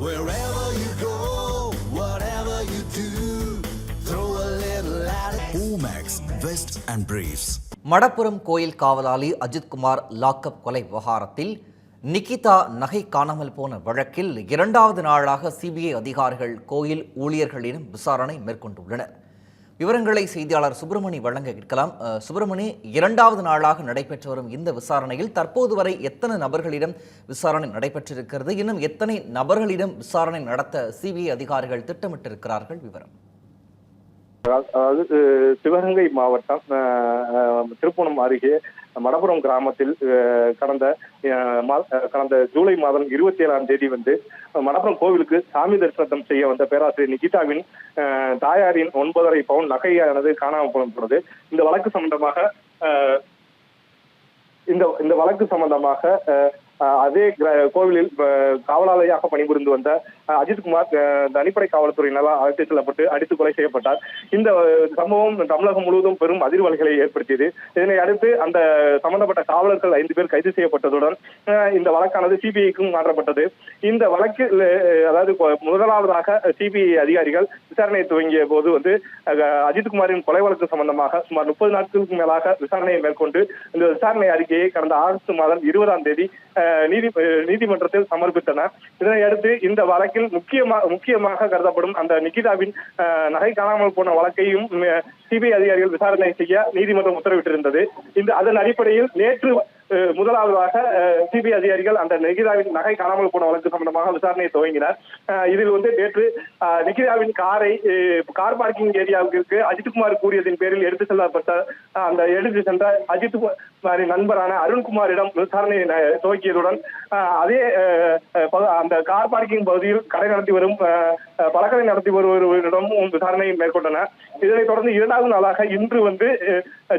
Wherever you go, whatever you do, throw a little at it. Omax, Vest and Briefs. Madapuram கோயில் காவலாளி Ajithkumar lockup கொலை விவகாரத்தில் நிகிதா நகை காணாமல் போன வழக்கில் இரண்டாவது நாளாக சிபிஐ அதிகாரிகள் கோயில் ஊழியர்களிடம் விசாரணை மேற்கொண்டுள்ளனர். விவரங்களை செய்தியாளர் சுப்பிரமணி வழங்க கேட்கலாம். சுப்பிரமணி, இரண்டாவது நாளாக நடைபெற்று வரும் இந்த விசாரணையில் தற்போது வரை எத்தனை நபர்களிடம் விசாரணை நடைபெற்றிருக்கிறது? இன்னும் எத்தனை நபர்களிடம் விசாரணை நடத்த சிபிஐ அதிகாரிகள் திட்டமிட்டிருக்கிறார்கள்? விவரம். அதாவது சிவகங்கை மாவட்டம் திருப்புவனம் அருகே மடப்புரம் கிராமத்தில் கடந்த ஜூலை மாதம் 27ஆம் தேதி மடப்புரம் கோவிலுக்கு சாமி தரிசனம் செய்ய வந்த பேராசிரியர் நிகிதாவின் தாயாரின் 9.5 பவுன் நகையானது காணாமல் போனது. இந்த வழக்கு சம்பந்தமாக அதே கோவிலில் காவலாளியாக பணிபுரிந்து வந்த அஜித்குமார் தனிப்படை காவல்துறையினரால் அழைத்துச் செல்லப்பட்டு அடித்து கொலை செய்யப்பட்டார். இந்த சம்பவம் தமிழகம் முழுவதும் பெரும் அதிர்வலைகளை ஏற்படுத்தியது. இதனை அடுத்து அந்த சம்பந்தப்பட்ட காவலர்கள் 5 பேர் கைது செய்யப்பட்டதுடன் இந்த வழக்கானது சிபிஐக்கும் மாற்றப்பட்டது. இந்த வழக்கில் அதாவது முதலாவதாக சிபிஐ அதிகாரிகள் விசாரணை துவங்கிய போது அஜித்குமாரின் கொலை வழக்கு சம்பந்தமாக சுமார் 30 நாட்களுக்கு மேலாக விசாரணையை மேற்கொண்டு இந்த விசாரணை அறிக்கையை கடந்த ஆகஸ்ட் மாதம் 20ஆம் தேதி நீதிமன்றத்தில் சமர்ப்பித்தனர். இதனை அடுத்து இந்த வழக்கில் முக்கியமாக கருதப்படும் அந்த நிகிதாவின் நகை காணாமல் போன வழக்கையும் சிபிஐ அதிகாரிகள் விசாரணை செய்ய நீதிமன்றம் உத்தரவிட்டிருந்தது. அதன் அடிப்படையில் நேற்று முதலாவதாக சிபிஐ அதிகாரிகள் அந்த நிகிதாவின் நகை காணாமல் போன வழக்கு சம்பந்தமாக விசாரணையை துவங்கினர். இதில் நேற்று நிகிதாவின் கார் பார்க்கிங் ஏரியாவுக்கு அஜித்குமார் கூறியதின் பேரில் எடுத்து சென்ற அஜித்குமாரின் நண்பரான அருண்குமாரிடம் விசாரணையை துவக்கியதுடன் அதே அந்த கார் பார்க்கிங் பகுதியில் பழக்கடை நடத்தி வருவரிடமும் விசாரணையை மேற்கொண்டனர். இதனைத் தொடர்ந்து 2வது நாளாக இன்று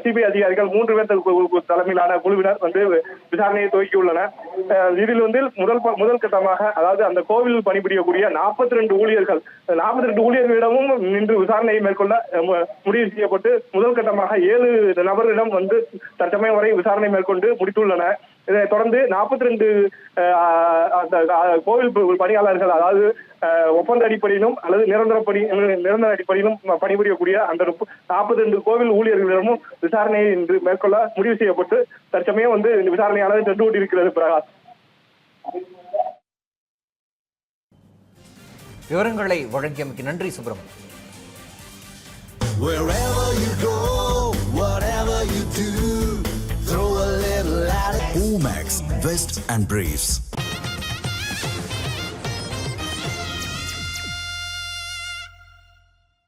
சிபிஐ அதிகாரிகள் 3 பேர் தலைமையிலான குழுவினர் விசாரணையை துவக்கியுள்ளனர். இதில் முதல் கட்டமாக அதாவது அந்த கோவிலில் பணிபுரியக்கூடிய 42 ஊழியர்களிடமும் நின்று விசாரணையை மேற்கொள்ள முடிவு செய்யப்பட்டு முதல் கட்டமாக 7 நபர்களிடம் தற்சமயம் வரை விசாரணை மேற்கொண்டு முடித்துள்ளனர். இதனைத் தொடர்ந்து 42 கோவில் பணியாளர்கள், அதாவது ஒப்பந்த அடிப்படையிலும் அல்லது நிரந்தர அடிப்படையிலும் பணிபுரியக்கூடிய அந்த 42 கோவில் ஊழியர்களிடமும் விசாரணையை இன்று மேற்கொள்ள முடிவு செய்யப்பட்டு தற்சமயம் இந்த விசாரணையானது சென்று கொண்டிருக்கிறது. பிரகாஷ், விவரங்களை வழங்கியமைக்கு நன்றி Subramanian. Wherever you go, whatever you do, throw a little at it. Omax, Vest and Briefs.